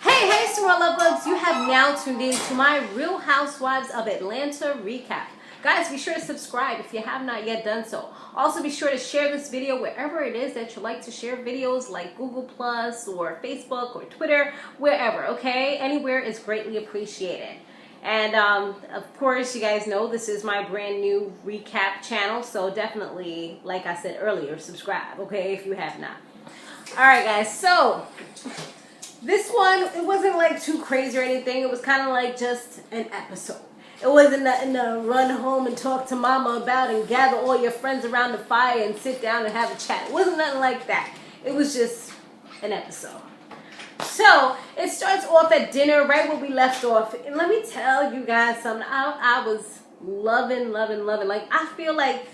Hey, Samore Love bugs, you have now tuned in to my Real Housewives of Atlanta recap. Guys, be sure to subscribe if you have not yet done so. Also, be sure to share this video wherever it is that you like to share videos, like Google Plus or Facebook or Twitter, wherever, okay? Anywhere is greatly appreciated. And of course, you guys know this is my brand new recap channel, so definitely, like I said earlier, subscribe, okay, if you have not. Alright guys, so this one, it wasn't like too crazy or anything. It was kind of like just an episode. It wasn't nothing to run home and talk to mama about and gather all your friends around the fire and sit down and have a chat. It wasn't nothing like that. It was just an episode. So, it starts off at dinner right where we left off. And let me tell you guys something. I was loving. Like, I feel like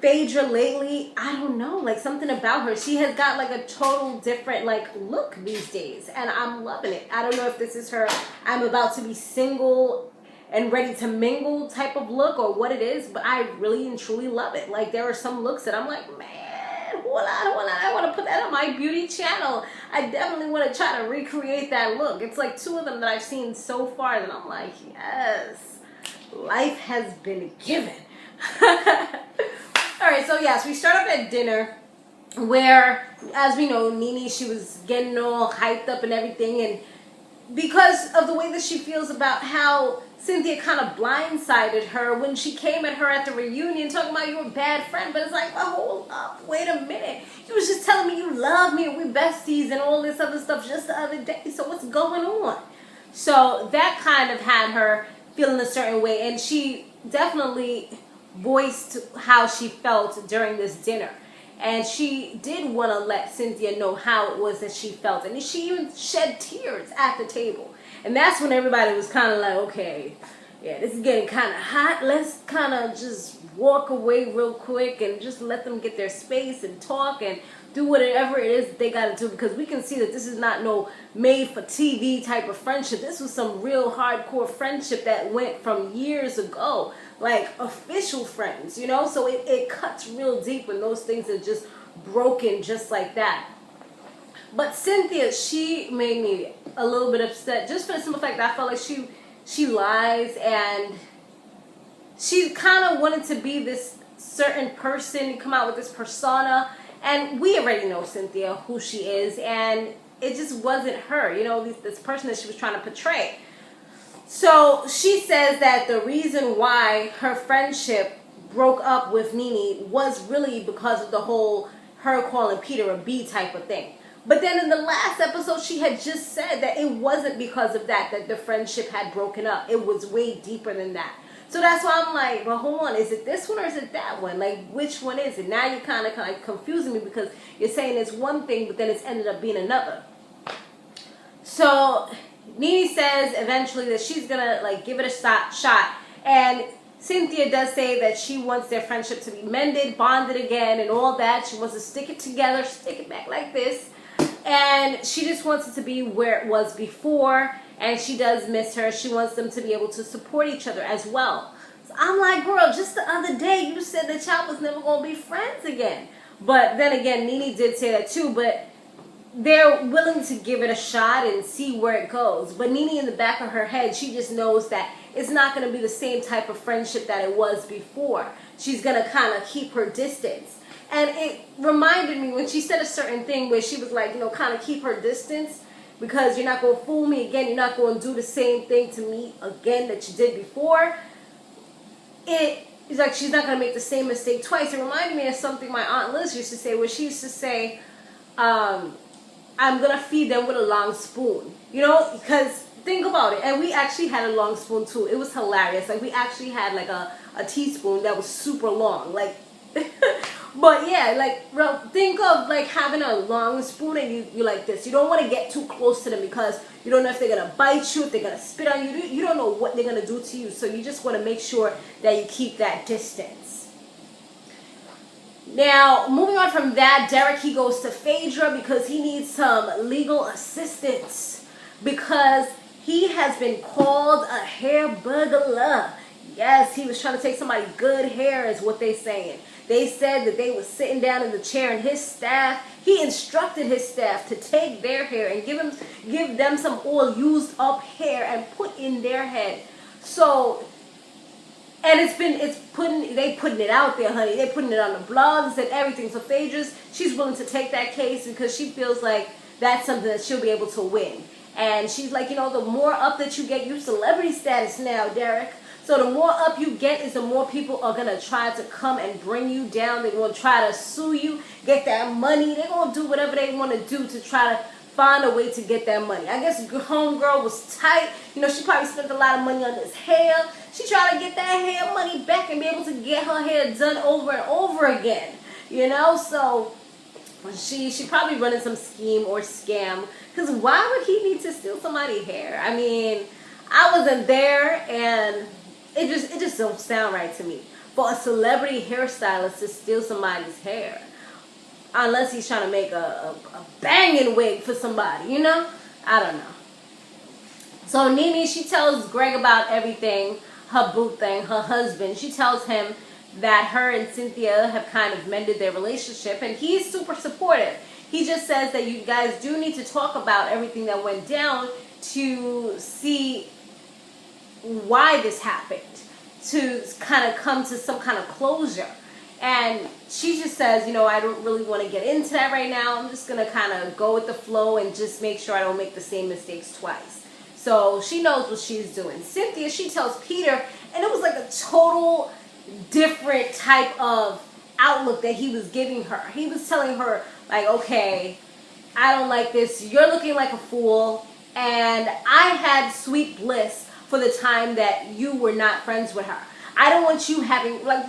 Phaedra lately, I don't know, like something about her. She has got like a total different like look these days. And I'm loving it. I don't know if this is her I'm about to be single and ready to mingle type of look or what it is. But I really and truly love it. Like there are some looks that I'm like, man, hold on. I want to put that on my beauty channel. I definitely want to try to recreate that look. It's like two of them that I've seen so far that I'm like, yes, life has been given. Alright, so yes, we start off at dinner where, as we know, Nene, she was getting all hyped up and everything, and because of the way that she feels about how Cynthia kind of blindsided her when she came at her at the reunion talking about you were a bad friend, but it's like, well, hold up, wait a minute. You was just telling me you love me and we're besties and all this other stuff just the other day, so what's going on? So that kind of had her feeling a certain way, and she definitely voiced how she felt during this dinner. And she did want to let Cynthia know how it was that she felt. And she even shed tears at the table. And that's when everybody was kind of like, okay, yeah, this is getting kind of hot. Let's kind of just walk away real quick and just let them get their space and talk and do whatever it is that they got to do. Because we can see that this is not no made-for-TV type of friendship. This was some real hardcore friendship that went from years ago. Like official friends, you know? So it cuts real deep when those things are just broken just like that. But Cynthia, she made me a little bit upset just for the simple fact that I felt like she lies and she kind of wanted to be this certain person, come out with this persona, and we already know Cynthia, who she is, and it just wasn't her, you know, this person that she was trying to portray. So she says that the reason why her friendship broke up with Nene was really because of the whole her calling Peter a B type of thing. But then in the last episode, she had just said that it wasn't because of that the friendship had broken up. It was way deeper than that. So that's why I'm like, well, hold on. Is it this one or is it that one? Like, which one is it? Now you're kind of confusing me because you're saying it's one thing, but then it's ended up being another. So Nene says eventually that she's going to like give it a shot. And Cynthia does say that she wants their friendship to be mended, bonded again, and all that. She wants to stick it together, stick it back like this. And she just wants it to be where it was before. And she does miss her. She wants them to be able to support each other as well. So I'm like, girl, just the other day you said that y'all was never going to be friends again. But then again, Nene did say that too. But they're willing to give it a shot and see where it goes. But Nene, in the back of her head, she just knows that it's not going to be the same type of friendship that it was before. She's going to kind of keep her distance. And it reminded me when she said a certain thing where she was like, you know, kind of keep her distance because you're not going to fool me again. You're not going to do the same thing to me again that you did before. It's like she's not going to make the same mistake twice. It reminded me of something my Aunt Liz used to say, where she used to say, I'm going to feed them with a long spoon. You know, because think about it. And we actually had a long spoon too. It was hilarious. Like we actually had like a teaspoon that was super long. Like, but yeah, like think of like having a long spoon and you like this. You don't want to get too close to them because you don't know if they're going to bite you, if they're going to spit on you. You don't know what they're going to do to you. So you just want to make sure that you keep that distance. Now, moving on from that, Derek, he goes to Phaedra because he needs some legal assistance because he has been called a hair burglar. Yes, he was trying to take somebody's good hair is what they're saying. They said that they were sitting down in the chair, and his staff, he instructed his staff to take their hair and give them some oil, used up hair, and put in their head. So, and they putting it out there, honey. They putting it on the blogs and everything. So Phaedra's, she's willing to take that case because she feels like that's something that she'll be able to win. And she's like, you know, the more up that you get, you celebrity status now, Derek. So the more up you get is the more people are going to try to come and bring you down. They're going to try to sue you, get that money. They're going to do whatever they want to do to try to find a way to get that money. I guess homegirl was tight. You know, she probably spent a lot of money on this hair. She tried to get that hair money back and be able to get her hair done over and over again. You know, so she probably running some scheme or scam. Because why would he need to steal somebody's hair? I mean, I wasn't there, and it just don't sound right to me. For a celebrity hairstylist to steal somebody's hair. Unless he's trying to make a banging wig for somebody, you know? I don't know. So Nene, she tells Greg about everything, her boo thing, her husband. She tells him that her and Cynthia have kind of mended their relationship, and he's super supportive. He just says that you guys do need to talk about everything that went down to see why this happened, to kind of come to some kind of closure. And she just says, you know, I don't really want to get into that right now. I'm just going to kind of go with the flow and just make sure I don't make the same mistakes twice. So she knows what she's doing. Cynthia, she tells Peter, and it was like a total different type of outlook that he was giving her. He was telling her, like, okay, I don't like this. You're looking like a fool. And I had sweet bliss for the time that you were not friends with her. I don't want you having, like,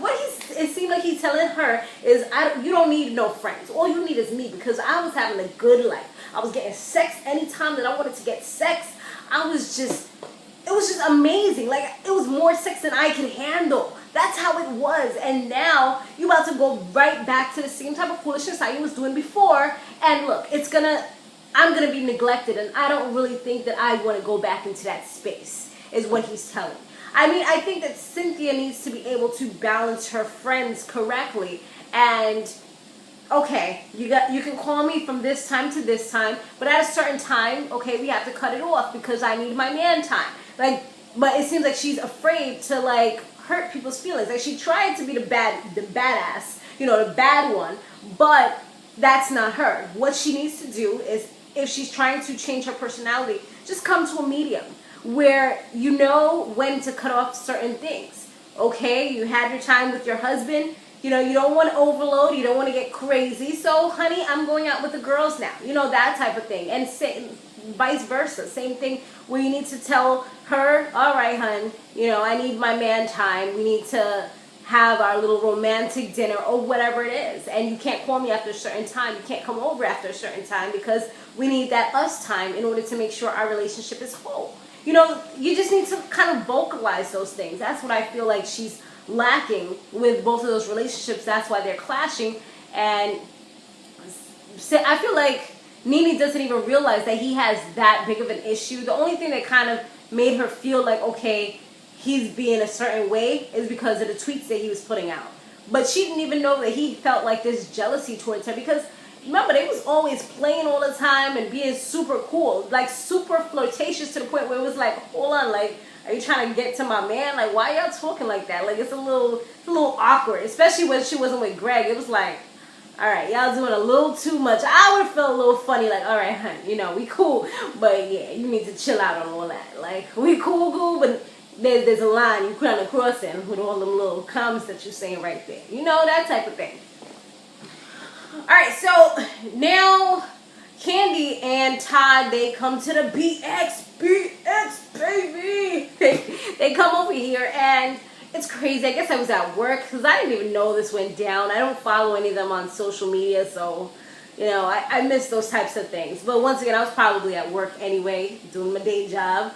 it seemed like he's telling her is, you don't need no friends. All you need is me, because I was having a good life. I was getting sex anytime that I wanted to get sex. It was just amazing. Like, it was more sex than I could handle. That's how it was. And now you about to go right back to the same type of foolishness I was doing before. And look, I'm gonna be neglected, and I don't really think that I want to go back into that space, is what he's telling. I mean, I think that Cynthia needs to be able to balance her friends correctly. And okay, you can call me from this time to this time, but at a certain time, okay, we have to cut it off because I need my man time. Like, but it seems like she's afraid to, like, hurt people's feelings. Like, she tried to be the badass, you know, the bad one, but that's not her. What she needs to do is, if she's trying to change her personality, just come to a medium where you know when to cut off certain things. Okay, you had your time with your husband. You know, you don't want to overload. You don't want to get crazy. So, honey, I'm going out with the girls now. You know, that type of thing. And vice versa. Same thing where you need to tell her, all right, hun, you know, I need my man time. We need to have our little romantic dinner or whatever it is. And you can't call me after a certain time. You can't come over after a certain time because we need that us time in order to make sure our relationship is whole. You know, you just need to kind of vocalize those things. That's what I feel like she's lacking with both of those relationships. That's why they're clashing. And I feel like Nene doesn't even realize that he has that big of an issue. The only thing that kind of made her feel like, okay, he's being a certain way is because of the tweets that he was putting out. But she didn't even know that he felt like this jealousy towards her, because remember, they was always playing all the time and being super cool, like super flirtatious, to the point where it was like, hold on, like, are you trying to get to my man? Like, why y'all talking like that? Like, it's a little awkward, especially when she wasn't with Greg. It was like, all right, y'all doing a little too much. I would have felt a little funny, like, all right, hun, you know, we cool, but yeah, you need to chill out on all that. Like, we cool, but there's a line you kind of crossing with all them little comments that you're saying right there. You know, that type of thing. Alright, so now Kandi and Todd, they come to the BX, baby. They come over here, and it's crazy. I guess I was at work because I didn't even know this went down. I don't follow any of them on social media, so, you know, I miss those types of things. But once again, I was probably at work anyway, doing my day job.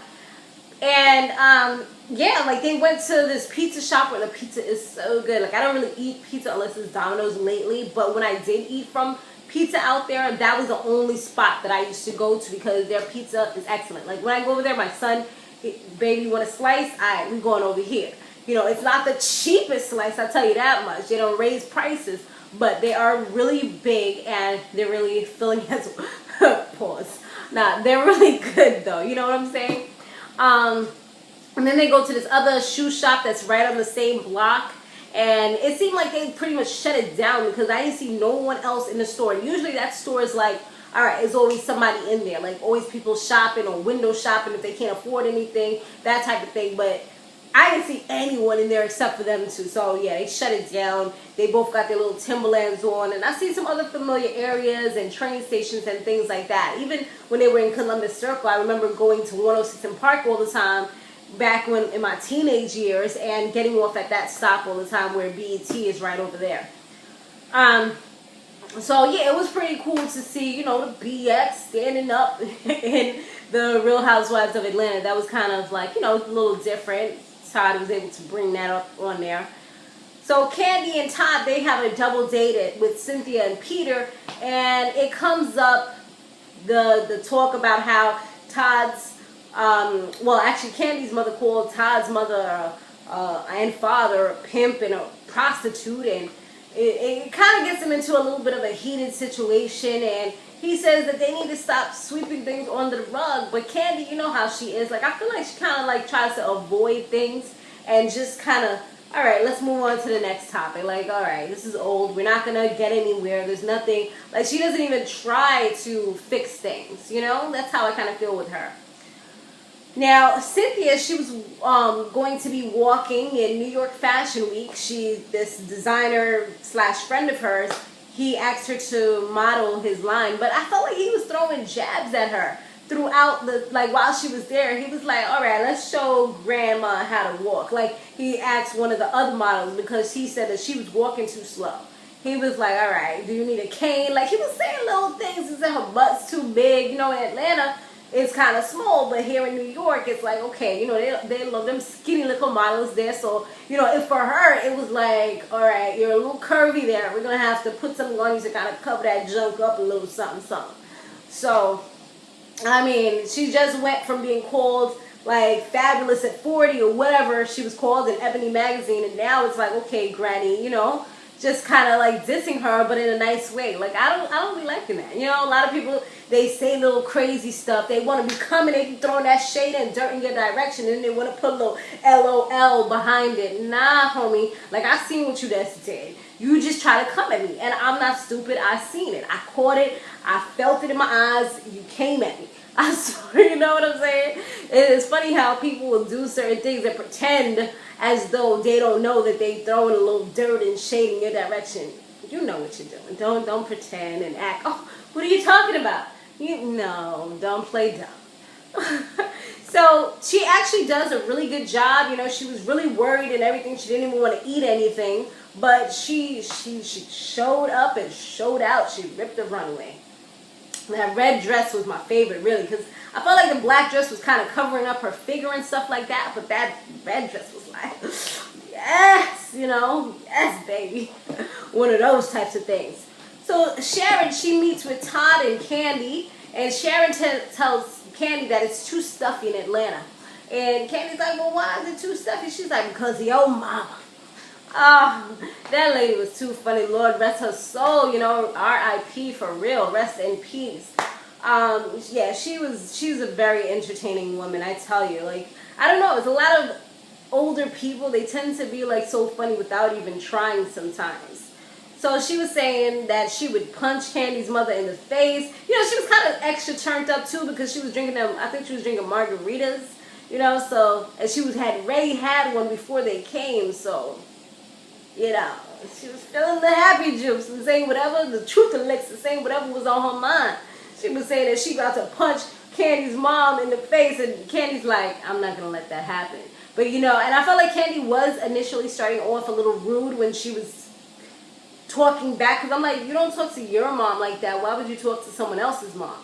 And, yeah, like, they went to this pizza shop where the pizza is so good. Like, I don't really eat pizza unless it's Domino's lately, but when I did eat from pizza out there, that was the only spot that I used to go to because their pizza is excellent. Like, when I go over there, my son, baby, you want a slice? All right, we going over here. You know, it's not the cheapest slice, I'll tell you that much. They don't raise prices, but they are really big and they're really filling as pause. Nah, they're really good though. You know what I'm saying? And then they go to this other shoe shop that's right on the same block. And it seemed like they pretty much shut it down because I didn't see no one else in the store. Usually that store is like, all right, there's always somebody in there. Like always people shopping or window shopping if they can't afford anything, that type of thing. But I didn't see anyone in there except for them two. So yeah, they shut it down. They both got their little Timberlands on. And I see some other familiar areas and train stations and things like that. Even when they were in Columbus Circle, I remember going to 106 and Park all the time back when in my teenage years and getting off at that stop all the time where BET is right over there. So yeah, it was pretty cool to see, you know, the BX standing up in the Real Housewives of Atlanta. That was kind of like, you know, a little different. Todd was able to bring that up on there. So Kandi and Todd, they have a double date with Cynthia and Peter, and it comes up the talk about how Todd's well, actually, Kandi's mother called Todd's mother and father a pimp and a prostitute, and it kind of gets them into a little bit of a heated situation, and he says that they need to stop sweeping things under the rug. But Kandi, you know how she is. Like, I feel like she kind of like tries to avoid things and just kind of, all right, let's move on to the next topic. Like, all right, this is old. We're not going to get anywhere. There's nothing. Like, she doesn't even try to fix things, you know? That's how I kind of feel with her. Now, Cynthia, she was going to be walking in New York Fashion Week. This designer / friend of hers, he asked her to model his line, but I felt like he was throwing jabs at her throughout while she was there. He was like, all right, let's show grandma how to walk. Like, he asked one of the other models because he said that she was walking too slow. He was like, all right, do you need a cane? Like, he was saying little things. He said her butt's too big. You know, in Atlanta, it's kind of small, but here in New York, it's like, okay, you know, they love them skinny little models there. So, you know, if for her, it was like, all right, you're a little curvy there. We're going to have to put something on you to kind of cover that junk up a little something, something. So, I mean, she just went from being called, like, fabulous at 40 or whatever she was called in Ebony magazine, and now it's like, okay, granny, you know, just kind of like dissing her, but in a nice way. Like, I don't be liking that. You know, a lot of people, they say little crazy stuff. They want to be coming, they throwing that shade and dirt in your direction, and they want to put a little LOL behind it. Nah, homie. Like, I seen what you just did. You just try to come at me, and I'm not stupid. I seen it. I caught it. I felt it in my eyes. You came at me. I swear, you know what I'm saying? It's funny how people will do certain things and pretend as though they don't know that they throwing a little dirt and shade in your direction. You know what you're doing. Don't pretend and act. Oh, what are you talking about? No, don't play dumb. So she actually does a really good job. You know, she was really worried and everything. She didn't even want to eat anything, but she showed up and showed out. She ripped the runway. That red dress was my favorite, really, because I felt like the black dress was kind of covering up her figure and stuff like that, but that red dress was like, yes, you know, yes, baby. One of those types of things. So Sharon, she meets with Todd and Kandi, and Sharon tells Kandi that it's too stuffy in Atlanta. And Candy's like, well, why is it too stuffy? She's like, because of your mama. Oh, that lady was too funny. Lord rest her soul, you know, R.I.P. for real, rest in peace. Yeah, she's a very entertaining woman, I tell you. Like, I don't know, it's a lot of older people, they tend to be like so funny without even trying sometimes. So she was saying that she would punch Kandi's mother in the face. You know, she was kind of extra turned up too because she was drinking them, I think she was drinking margaritas, you know, so, and she had already had one before they came, so, you know, she was feeling the happy juice and saying whatever, the truth elixir, saying whatever was on her mind. She was saying that she about to punch Kandi's mom in the face, and Kandi's like, I'm not going to let that happen. But, you know, and I felt like Kandi was initially starting off a little rude when she was talking back, because I'm like, you don't talk to your mom like that. Why would you talk to someone else's mom?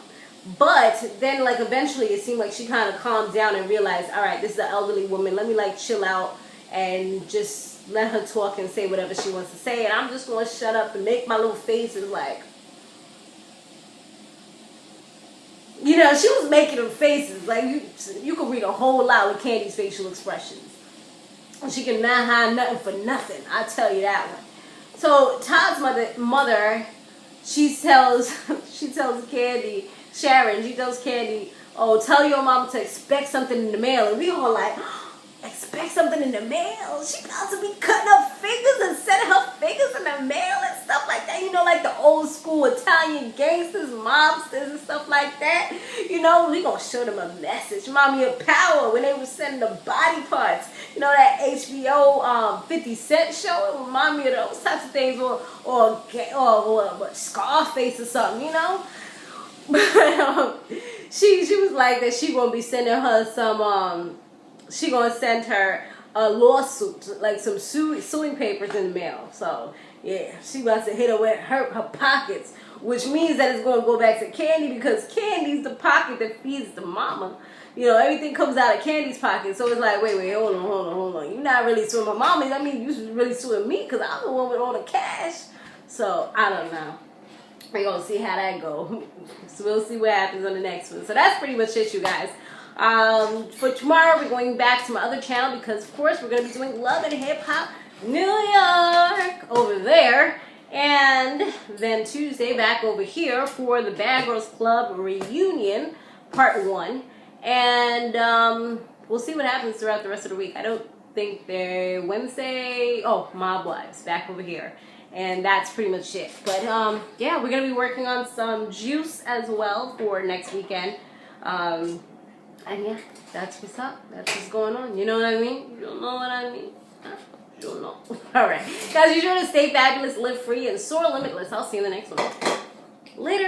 But then, like, eventually it seemed like she kind of calmed down and realized, all right, this is an elderly woman. Let me, like, chill out and just let her talk and say whatever she wants to say. And I'm just going to shut up and make my little faces like, you know, she was making them faces. Like, you could read a whole lot with Kandi's facial expressions. She can not hide nothing for nothing. I tell you that one. So Todd's mother, she tells Kandi, Sharon, she tells Kandi, oh, tell your mama to expect something in the mail. And we all like, expect something in the mail? She about to be cutting up fingers and sending her fingers in the mail and stuff like that. You know, like the old school Italian gangsters, mobsters and stuff like that. You know, we gonna show them a message. Remind me of Power when they were sending the body parts. You know, that HBO 50 Cent show? It remind me of those types of things. Or Scarface or something, you know? But she was like that she gonna be sending her some she gonna send her a lawsuit, like some suing papers in the mail. So yeah, she wants to hit her with her pockets, which means that it's gonna go back to Kandi, because Kandi's the pocket that feeds the mama. You know, everything comes out of Kandi's pocket. So it's like, wait, hold on. You're not really suing my mama. I mean, you really suing me, because I'm the one with all the cash. So I don't know. We're gonna see how that goes. So we'll see what happens on the next one. So that's pretty much it, you guys. For tomorrow, we're going back to my other channel, because of course we're going to be doing Love and Hip Hop New York over there, and then Tuesday back over here for the Bad Girls Club reunion part 1, and we'll see what happens throughout the rest of the week. I don't think they're Wednesday. Oh, Mob Wives back over here. And that's pretty much it. But yeah, we're going to be working on some juice as well for next weekend. And yeah, that's what's up. That's what's going on. You know what I mean? You don't know what I mean? You don't know. All right. Guys, be sure to stay fabulous, live free, and soar limitless. I'll see you in the next one. Later.